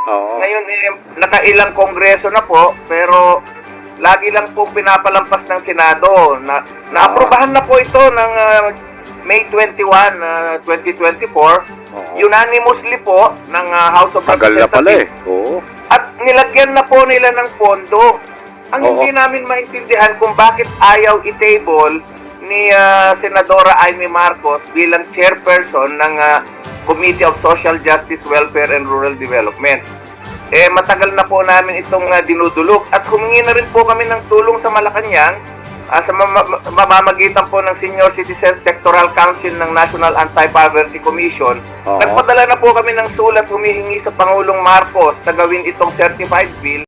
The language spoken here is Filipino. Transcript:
Oo. Ngayon nakailang kongreso na po, pero lagi lang po pinapalampas ng Senado. Naaprubahan na po ito ng May 21, 2024, unanimously po ng House of Tagal na pala eh. Representatives. Oo. At nilagyan na po nila ng pondo. Ang hindi namin maintindihan kung bakit ayaw i-table ni Senadora Amy Marcos bilang chairperson ng Committee of Social Justice, Welfare and Rural Development. Matagal na po namin itong dinudulog at humingi na rin po kami ng tulong sa Malacanang sa mamamagitan po ng Senior Citizen Sectoral Council ng National Anti-Poverty Commission. Nagpadala na po kami ng sulat humihingi sa Pangulong Marcos na gawin itong certified bill.